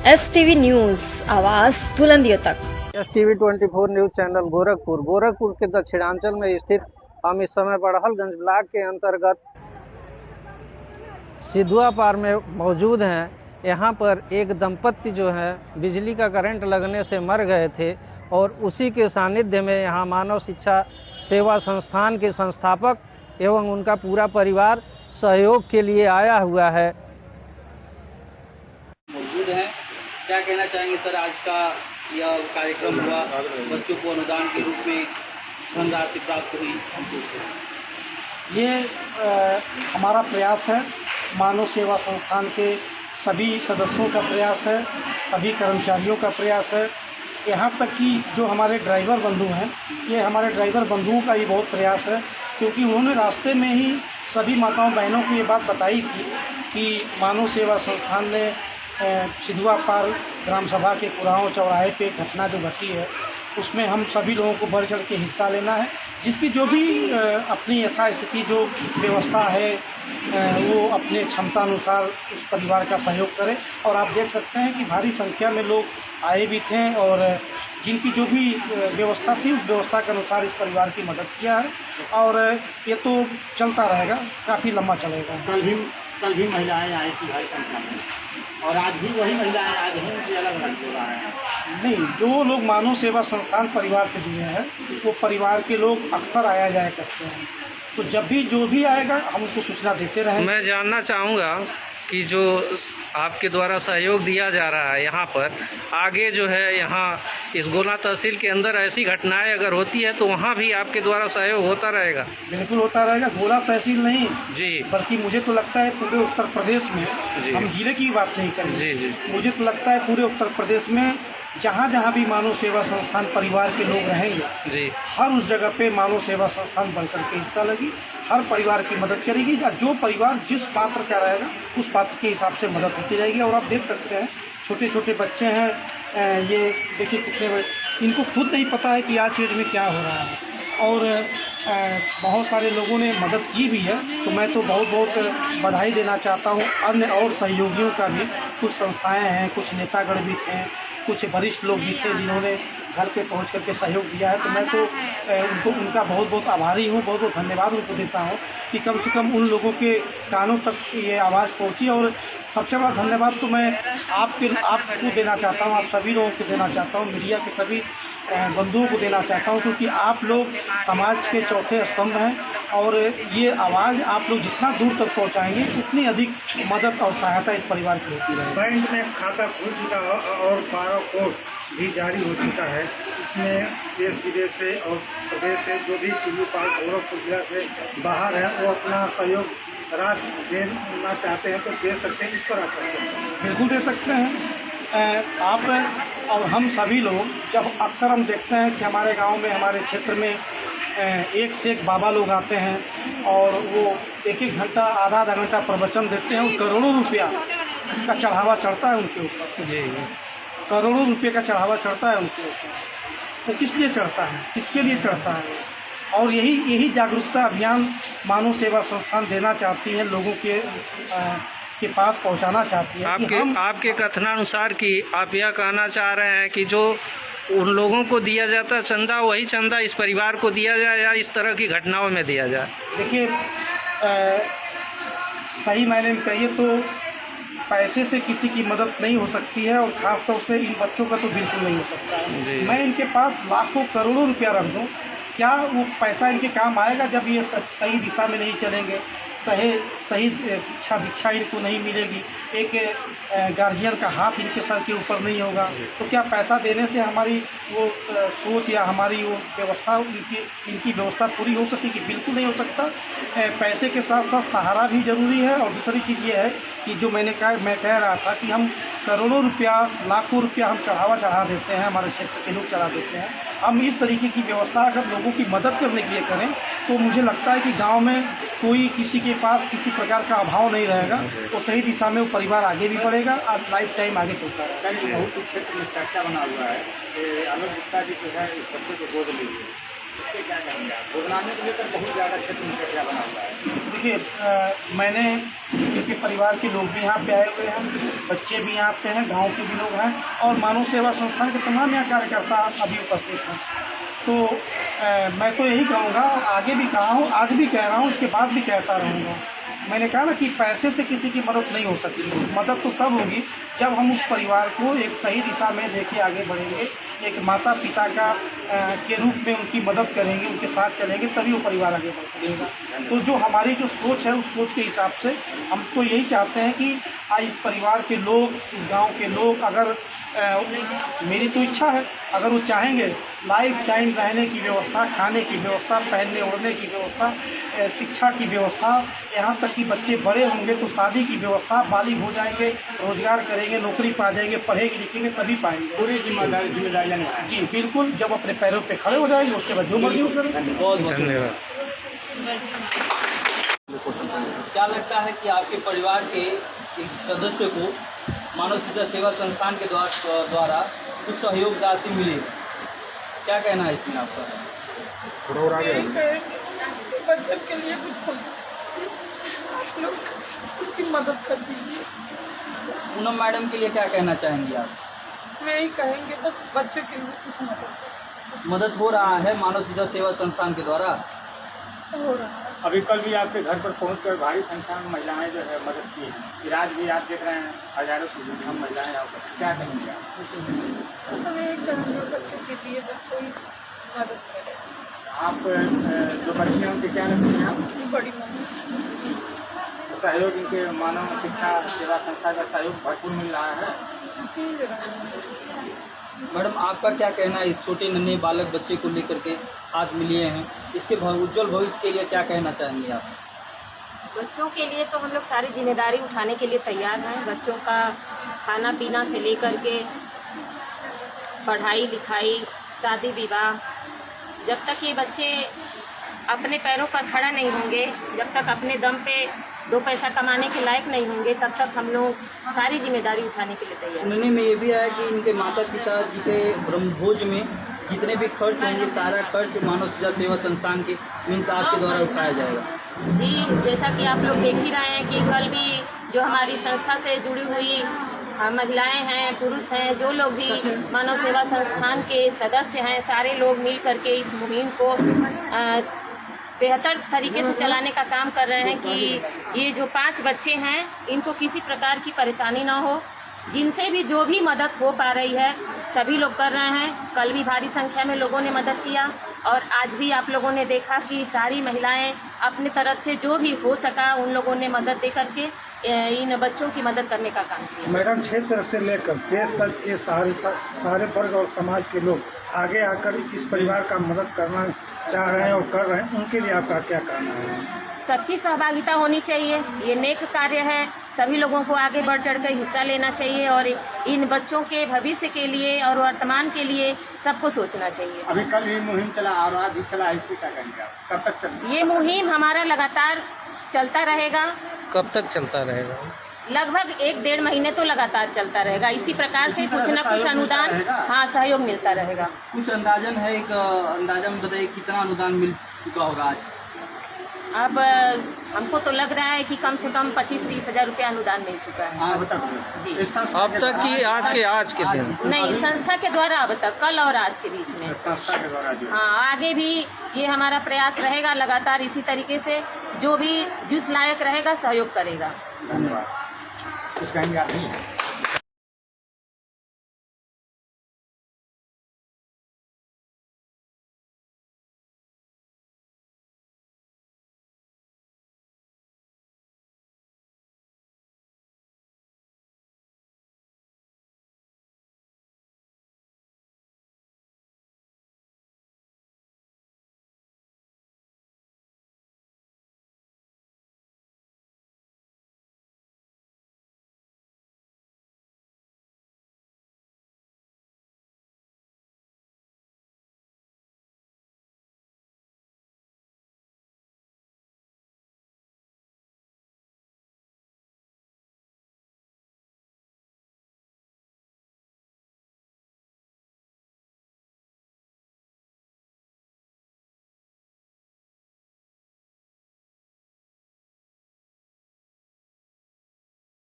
STV news, आवाज बुलंदियों तक। STV 24 news channel Gorakhpur के दक्षिणांचल में स्थित हम इस समय बड़हलगंज ब्लॉक के अंतर्गत सिधुआ पार में मौजूद हैं। यहाँ पर एक दंपत्ति जो है बिजली का करंट लगने से मर गए थे और उसी के सानिध्य में यहाँ मानव शिक्षा सेवा संस्थान के संस्थापक एवं उनका पूरा परिवार सहयोग के लिए आया हुआ है। मौजूद हैं, क्या कहना चाहेंगे सर? आज का यह कार्यक्रम हुआ, बच्चों को अनुदान के रूप में धनराशि प्राप्त हुई। ये हमारा प्रयास है, मानव सेवा संस्थान के सभी सदस्यों का प्रयास है, सभी कर्मचारियों का प्रयास है। यहाँ तक कि जो हमारे ड्राइवर बंधु हैं, ये हमारे ड्राइवर बंधुओं का भी बहुत प्रयास है, क्योंकि उन्होंने रास्ते में ही सभी माताओं बहनों को ये बात बताई थी कि मानव सेवा संस्थान ने सिधुआ पार ग्राम सभा के कुराओं चौराहे पे घटना जो घटी है उसमें हम सभी लोगों को बढ़ चढ़ के हिस्सा लेना है। जिसकी जो भी अपनी यथास्थिति जो व्यवस्था है वो अपने क्षमता अनुसार उस परिवार का सहयोग करें। और आप देख सकते हैं कि भारी संख्या में लोग आए भी थे और जिनकी जो भी व्यवस्था थी उस व्यवस्था के अनुसार इस परिवार की मदद किया है और ये तो चलता रहेगा, काफ़ी लंबा चलेगा। कल भी महिलाएं आई थी भारी संख्या में, और आज भी वही महिलाएं आज हैं, उनसे अलग अलग हो रहा है। नहीं, जो लोग मानव सेवा संस्थान परिवार से जुड़े हैं वो परिवार के लोग अक्सर आया जाया करते हैं, तो जब भी जो भी आएगा हम उनको सूचना देते रहें। मैं जानना चाहूँगा कि जो आपके द्वारा सहयोग दिया जा रहा है यहाँ पर आगे जो है, यहाँ इस गोला तहसील के अंदर ऐसी घटनाएं अगर होती है तो वहाँ भी आपके द्वारा सहयोग होता रहेगा? बिल्कुल होता रहेगा। गोला तहसील नहीं जी, बल्कि मुझे तो लगता है पूरे उत्तर प्रदेश में, हम जिले की बात नहीं करेंगे, जी, मुझे तो लगता है पूरे उत्तर प्रदेश में जहाँ जहाँ भी मानव सेवा संस्थान परिवार के लोग रहेंगे जी, हर उस जगह पे मानव सेवा संस्थान बढ़ चढ़ के हिस्सा लगी, हर परिवार की मदद करेगी। जो परिवार जिस पात्र का रहेगा उस पात्र के हिसाब से मदद होती रहेगी। और आप देख सकते हैं छोटे छोटे बच्चे हैं, ये देखिए कितने बड़े, इनको खुद नहीं पता है कि आज के डेट में क्या हो रहा है और बहुत सारे लोगों ने मदद की भी है। तो मैं तो बहुत बहुत बधाई देना चाहता हूँ अन्य और सहयोगियों का भी। कुछ संस्थाएं हैं, कुछ नेतागण भी थे, कुछ वरिष्ठ लोग भी थे जिन्होंने घर पे पहुंच करके सहयोग दिया है। तो मैं तो उनका बहुत बहुत आभारी हूँ, बहुत बहुत धन्यवाद उनको देता हूँ कि कम से कम उन लोगों के कानों तक ये आवाज़ पहुँची। और सबसे बड़ा धन्यवाद तो मैं आपको देना चाहता हूँ, आप सभी लोगों को देना चाहता हूँ, मीडिया के सभी बंधुओं को देना चाहता हूँ, क्योंकि आप लोग समाज के चौथे स्तंभ हैं और ये आवाज़ आप लोग जितना दूर तक पहुँचाएंगे उतनी अधिक मदद और सहायता इस परिवार की होती रहेगी। बैंक में खाता खुल चुका और 12 कोड भी जारी हो चुका है। इसमें देश विदेश से और प्रदेश से जो भी सिधुआ गोरखपुर जिला से बाहर है वो अपना सहयोग राशि देना चाहते हैं तो दे सकते हैं। इस पर आप बिल्कुल दे सकते हैं। आप और हम सभी लोग, जब अक्सर हम देखते हैं कि हमारे गांव में, हमारे क्षेत्र में एक से एक बाबा लोग आते हैं और वो एक घंटा आधा घंटा प्रवचन देते हैं और करोड़ों रुपया का चढ़ावा चढ़ता है उनके ऊपर। जी, करोड़ों रुपये का चढ़ावा चढ़ता है उनके ऊपर। तो किस लिए चढ़ता है, किसके लिए चढ़ता है? और यही जागरूकता अभियान मानव सेवा संस्थान देना चाहती है, लोगों के पास पहुंचाना चाहती है। आपके कथनानुसार कि आप यह कहना चाह रहे हैं कि जो उन लोगों को दिया जाता चंदा, वही चंदा इस परिवार को दिया जाए या इस तरह की घटनाओं में दिया जाए? देखिए, सही मायने में कहिए तो पैसे से किसी की मदद नहीं हो सकती है और ख़ास तौर से इन बच्चों का तो बिल्कुल नहीं हो सकता है। मैं इनके पास लाखों करोड़ों रुपया रख दूँ, क्या वो पैसा इनके काम आएगा जब ये सही दिशा में नहीं चलेंगे, सही शिक्षा दीक्षा इनको नहीं मिलेगी, एक गार्जियन का हाथ इनके सर के ऊपर नहीं होगा, तो क्या पैसा देने से हमारी वो सोच या हमारी वो व्यवस्था, इनकी व्यवस्था पूरी हो सकेगी? बिल्कुल नहीं हो सकता। पैसे के साथ साथ सहारा भी ज़रूरी है। और दूसरी चीज़ ये है कि जो मैं कह रहा था कि हम करोड़ों रुपया, लाखों रुपया हम चढ़ा देते हैं, हमारे क्षेत्र के लोग चढ़ा देते हैं। हम इस तरीके की व्यवस्था अगर लोगों की मदद करने के लिए करें तो मुझे लगता है कि गांव में कोई किसी के पास किसी प्रकार का अभाव नहीं रहेगा, तो सही दिशा में वो परिवार आगे भी बढ़ेगा और लाइफ टाइम आगे चलता रहेगा। बहुत क्षेत्र में चर्चा बना हुआ है, आलोक गुप्ता जी जो है इस बच्चे को गोद लीजिए, इससे क्या कहेंगे आप? भोजनालय को लेकर बहुत ज़्यादा क्षेत्र में कचरा बना हुआ है। देखिए, मैंने उनके परिवार के लोग भी यहाँ पे आए हुए हैं, बच्चे भी यहाँ पे हैं, गांव के भी लोग हैं और मानव सेवा संस्थान के तमाम यहाँ कार्यकर्ता अभी उपस्थित हैं। तो मैं तो यही कहूँगा, आगे भी कहा हूँ, आज भी कह रहा हूँ, इसके बाद भी कहता रहूँगा। मैंने कहा ना कि पैसे से किसी की मदद नहीं हो सकती। मदद तो तब होगी जब हम उस परिवार को एक सही दिशा में लेके आगे बढ़ेंगे, एक माता पिता का के रूप में उनकी मदद करेंगे, उनके साथ चलेंगे, तभी वो परिवार आगे बढ़ सकेगा। तो जो हमारी जो सोच है, उस सोच के हिसाब से हम तो यही चाहते हैं कि आज इस परिवार के लोग, इस गांव के लोग, अगर मेरी तो इच्छा है, अगर वो चाहेंगे लाइफ टाइम रहने की व्यवस्था, खाने की व्यवस्था, पहनने ओढ़ने की व्यवस्था, शिक्षा की व्यवस्था, यहाँ तक कि बच्चे बड़े होंगे तो शादी की व्यवस्था, बालिग हो जाएंगे, रोजगार करेंगे, नौकरी पा जाएंगे, पढ़ेंगे लिखेंगे तभी पाएंगे। पूरी जिम्मेदारियाँ निभाएं। जी बिल्कुल, जब अपने पैरों पे खड़े हो जाएंगे उसके बाद जो मर्जी हो करेंगे। बहुत बहुत धन्यवाद। क्या लगता है कि आपके परिवार के एक सदस्य को मानव शिक्षा सेवा संस्थान के द्वारा कुछ सहयोग राशि मिलेगी? क्या कहना है इसमें आपका? बच्चों के लिए कुछ हो सकती, आप लोग उसकी मदद कर दीजिए। पूनम मैडम के लिए क्या कहना चाहेंगी आप? मैं ही कहेंगे बस बच्चों के लिए कुछ मदद हो रहा है मानव शिक्षा सेवा संस्थान के द्वारा? हो रहा है। अभी कल भी आपके घर पर पहुंचकर भारी संख्या में महिलाएं जो है मदद की है। इलाज भी आप देख रहे हैं, हजारों से कम महिलाएं यहाँ पर। क्या कहेंगे आप? बस हमें एक कहेंगे बच्चों के लिए बस कोई मदद करे। आप जो बच्चे हैं उनके क्या लगते हैं आप? बड़ी मदद, सहयोग इनके मानव शिक्षा सेवा संस्था का सहयोग भरपूर मिल रहा है। मैडम, आपका क्या कहना है इस छोटे नन्हे बालक बच्चे को लेकर के हाथ मिलिए हैं, इसके उज्जवल भविष्य के लिए क्या कहना चाहेंगे आप? बच्चों के लिए तो हम लोग सारी जिम्मेदारी उठाने के लिए तैयार हैं। बच्चों का खाना पीना से लेकर के पढ़ाई लिखाई, शादी विवाह, जब तक ये बच्चे अपने पैरों पर खड़ा नहीं होंगे, जब तक अपने दम पे दो पैसा कमाने के लायक नहीं होंगे, तब तक हम लोग सारी जिम्मेदारी उठाने के लिए तैयार हैं। सुनने में ये भी आया कि इनके माता पिता जी के ब्रह्मभोज में जितने भी खर्च होंगे, सारा खर्च मानव शिक्षा सेवा संस्थान के मीन्स आपके द्वारा उठाया जाएगा। जी, जैसा कि आप लोग देख ही रहे हैं कि कल भी जो हमारी संस्था से जुड़ी हुई महिलाएं हैं, पुरुष हैं, जो लोग भी मानव सेवा संस्थान के सदस्य हैं, सारे लोग मिल करके इस मुहिम को बेहतर तरीके से चलाने का काम कर रहे हैं कि ये जो 5 बच्चे हैं इनको किसी प्रकार की परेशानी ना हो। जिनसे भी जो भी मदद हो पा रही है सभी लोग कर रहे हैं। कल भी भारी संख्या में लोगों ने मदद किया और आज भी आप लोगों ने देखा कि सारी महिलाएं अपनी तरफ से जो भी हो सका उन लोगों ने मदद दे करके इन बच्चों की मदद करने का काम किया। मैडम, क्षेत्र से लेकर देश तक के सारे वर्ग और समाज के लोग आगे आकर इस परिवार का मदद करना चाह रहे हैं और कर रहे हैं, उनके लिए आपका क्या कहना है? सबकी सहभागिता होनी चाहिए। ये नेक कार्य है, सभी लोगों को आगे बढ़ चढ़ कर हिस्सा लेना चाहिए और इन बच्चों के भविष्य के लिए और वर्तमान के लिए सबको सोचना चाहिए। अभी कल भी मुहिम चला और आज भी चला, इस पर क्या कहेंगे आप? कब तक चलेगा ये मुहिम? हमारा लगातार चलता रहेगा। कब तक चलता रहेगा? लगभग 1-1.5 महीने तो लगातार चलता रहेगा। इसी प्रकार से कुछ न कुछ अनुदान, हाँ, सहयोग मिलता रहेगा। कुछ अंदाजन है, एक अंदाजन बताइए कितना अनुदान मिल चुका होगा आज? अब हमको तो लग रहा है कि कम से कम 25-30 हज़ार रुपया अनुदान मिल चुका है। हाँ, जी, अब तक की आज के दिन? नहीं, संस्था के द्वारा अब तक, कल और आज के बीच में। संस्था के द्वारा जो हाँ, आगे भी ये हमारा प्रयास रहेगा लगातार इसी तरीके से। जो भी जिस लायक रहेगा सहयोग करेगा। धन्यवाद। कुछ कहेंगे आप?